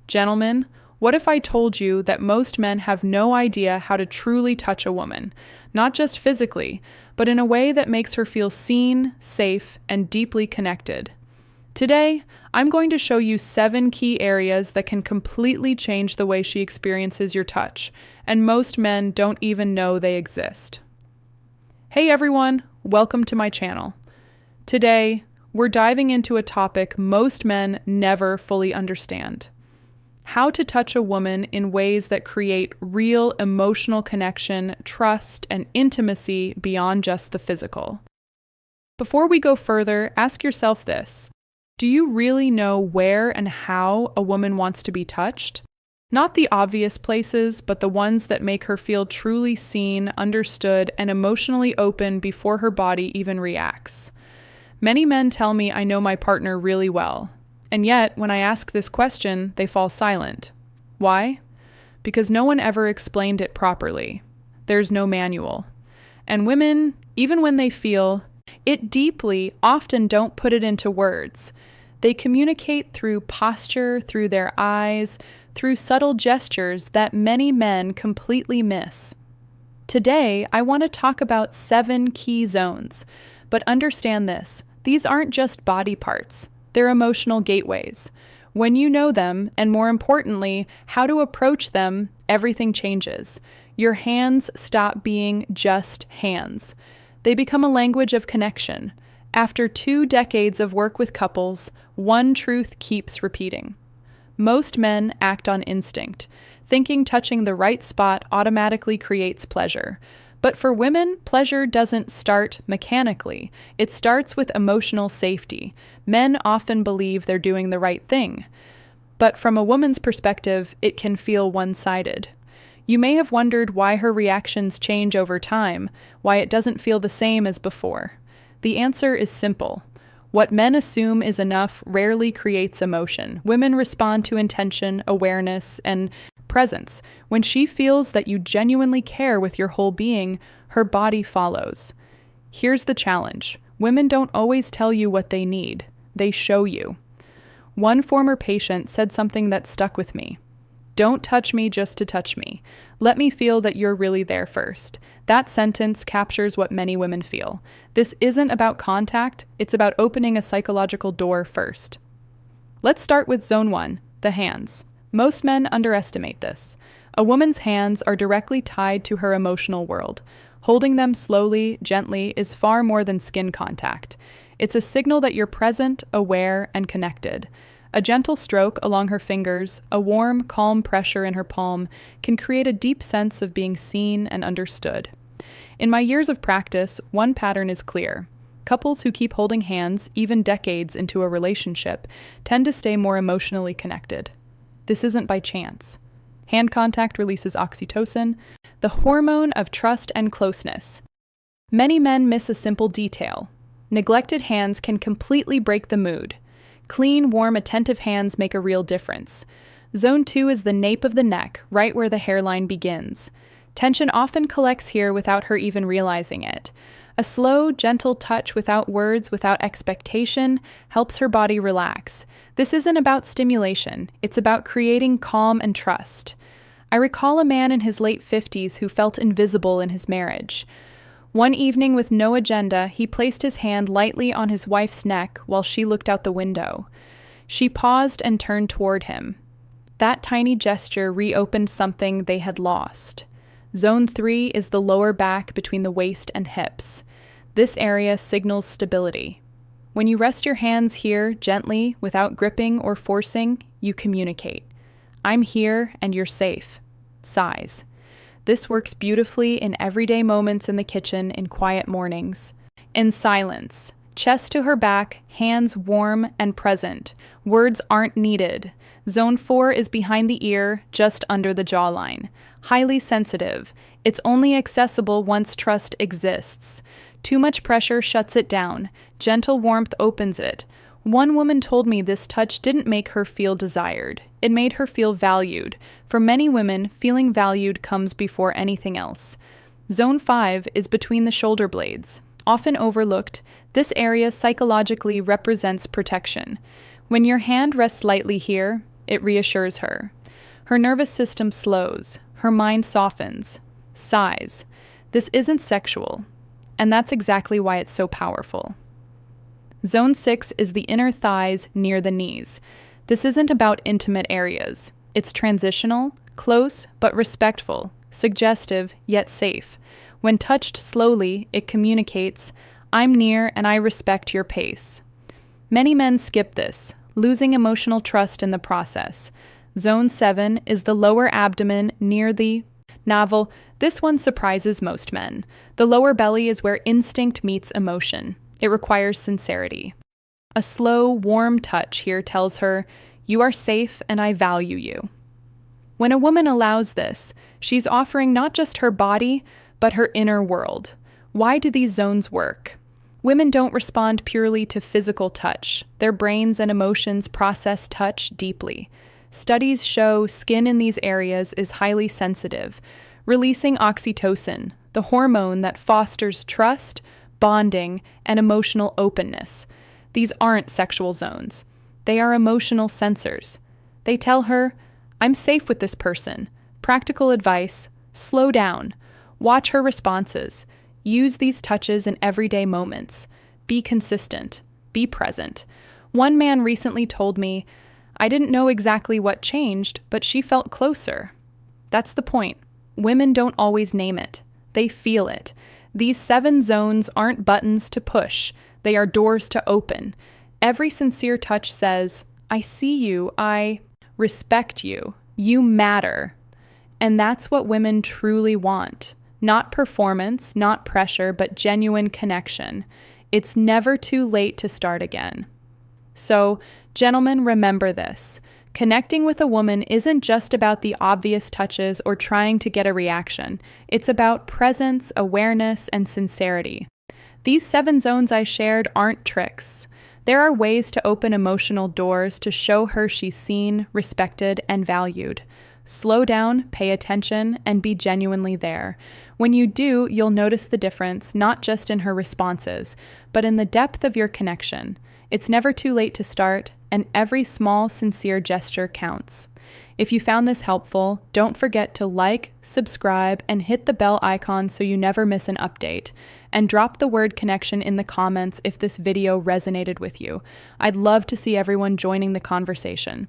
Gentlemen, what if I told you that most men have no idea how to truly touch a woman, not just physically, but in a way that makes her feel seen, safe, and deeply connected? Today, I'm going to show you 7 key areas that can completely change the way she experiences your touch, and most men don't even know they exist. Hey everyone, welcome to my channel. Today, we're diving into a topic most men never fully understand: how to touch a woman in ways that create real emotional connection, trust, and intimacy beyond just the physical. Before we go further, ask yourself this: do you really know where and how a woman wants to be touched? Not the obvious places, but the ones that make her feel truly seen, understood, and emotionally open before her body even reacts. Many men tell me I know my partner really well, and yet when I ask this question, they fall silent. Why? Because no one ever explained it properly. There's no manual. And women, even when they feel it deeply, often don't put it into words. They communicate through posture, through their eyes, through subtle gestures that many men completely miss. Today, I want to talk about 7 key zones, but understand this: these aren't just body parts, they're emotional gateways. When you know them, and more importantly, how to approach them, everything changes. Your hands stop being just hands. They become a language of connection. After 2 decades of work with couples, one truth keeps repeating. Most men act on instinct, thinking touching the right spot automatically creates pleasure. But for women, pleasure doesn't start mechanically. It starts with emotional safety. Men often believe they're doing the right thing. But from a woman's perspective, it can feel one-sided. You may have wondered why her reactions change over time, why it doesn't feel the same as before. The answer is simple. What men assume is enough rarely creates emotion. Women respond to intention, awareness, and presence. When she feels that you genuinely care with your whole being, her body follows. Here's the challenge: women don't always tell you what they need. They show you. One former patient said something that stuck with me. "Don't touch me just to touch me. Let me feel that you're really there first." That sentence captures what many women feel. This isn't about contact, it's about opening a psychological door first. Let's start with zone 1, the hands. Most men underestimate this. A woman's hands are directly tied to her emotional world. Holding them slowly, gently, is far more than skin contact. It's a signal that you're present, aware, and connected. A gentle stroke along her fingers, a warm, calm pressure in her palm, can create a deep sense of being seen and understood. In my years of practice, one pattern is clear. Couples who keep holding hands, even decades into a relationship, tend to stay more emotionally connected. This isn't by chance. Hand contact releases oxytocin, the hormone of trust and closeness. Many men miss a simple detail. Neglected hands can completely break the mood. Clean, warm, attentive hands make a real difference. Zone 2 is the nape of the neck, right where the hairline begins. Tension often collects here without her even realizing it. A slow, gentle touch without words, without expectation, helps her body relax. This isn't about stimulation, it's about creating calm and trust. I recall a man in his late 50s who felt invisible in his marriage. One evening, with no agenda, he placed his hand lightly on his wife's neck while she looked out the window. She paused and turned toward him. That tiny gesture reopened something they had lost. Zone 3 is the lower back between the waist and hips. This area signals stability. When you rest your hands here gently, without gripping or forcing, you communicate. I'm here and you're safe. Sighs. This works beautifully in everyday moments in the kitchen, in quiet mornings. In silence, chest to her back, hands warm and present. Words aren't needed. Zone 4 is behind the ear, just under the jawline. Highly sensitive. It's only accessible once trust exists. Too much pressure shuts it down. Gentle warmth opens it. One woman told me this touch didn't make her feel desired. It made her feel valued. For many women, feeling valued comes before anything else. Zone 5 is between the shoulder blades. Often overlooked, this area psychologically represents protection. When your hand rests lightly here, it reassures her. Her nervous system slows, her mind softens, sighs. This isn't sexual, and that's exactly why it's so powerful. Zone 6 is the inner thighs near the knees. This isn't about intimate areas. It's transitional, close but respectful, suggestive yet safe. When touched slowly, it communicates, "I'm near and I respect your pace." Many men skip this, losing emotional trust in the process. Zone 7 is the lower abdomen near the navel. This one surprises most men. The lower belly is where instinct meets emotion. It requires sincerity. A slow, warm touch here tells her, "You are safe and I value you." When a woman allows this, she's offering not just her body, but her inner world. Why do these zones work? Women don't respond purely to physical touch. Their brains and emotions process touch deeply. Studies show skin in these areas is highly sensitive, releasing oxytocin, the hormone that fosters trust, bonding, and emotional openness. These aren't sexual zones. They are emotional sensors. They tell her, "I'm safe with this person." Practical advice: slow down. Watch her responses. Use these touches in everyday moments. Be consistent. Be present. One man recently told me, "I didn't know exactly what changed, but she felt closer." That's the point. Women don't always name it. They feel it. These 7 zones aren't buttons to push. They are doors to open. Every sincere touch says, "I see you. I respect you. You matter." And that's what women truly want. Not performance, not pressure, but genuine connection. It's never too late to start again. So, gentlemen, remember this. Connecting with a woman isn't just about the obvious touches or trying to get a reaction. It's about presence, awareness, and sincerity. These 7 zones I shared aren't tricks. There are ways to open emotional doors to show her she's seen, respected, and valued. Slow down, pay attention, and be genuinely there. When you do, you'll notice the difference, not just in her responses, but in the depth of your connection. It's never too late to start, and every small, sincere gesture counts. If you found this helpful, don't forget to like, subscribe, and hit the bell icon so you never miss an update. And drop the word connection in the comments if this video resonated with you. I'd love to see everyone joining the conversation.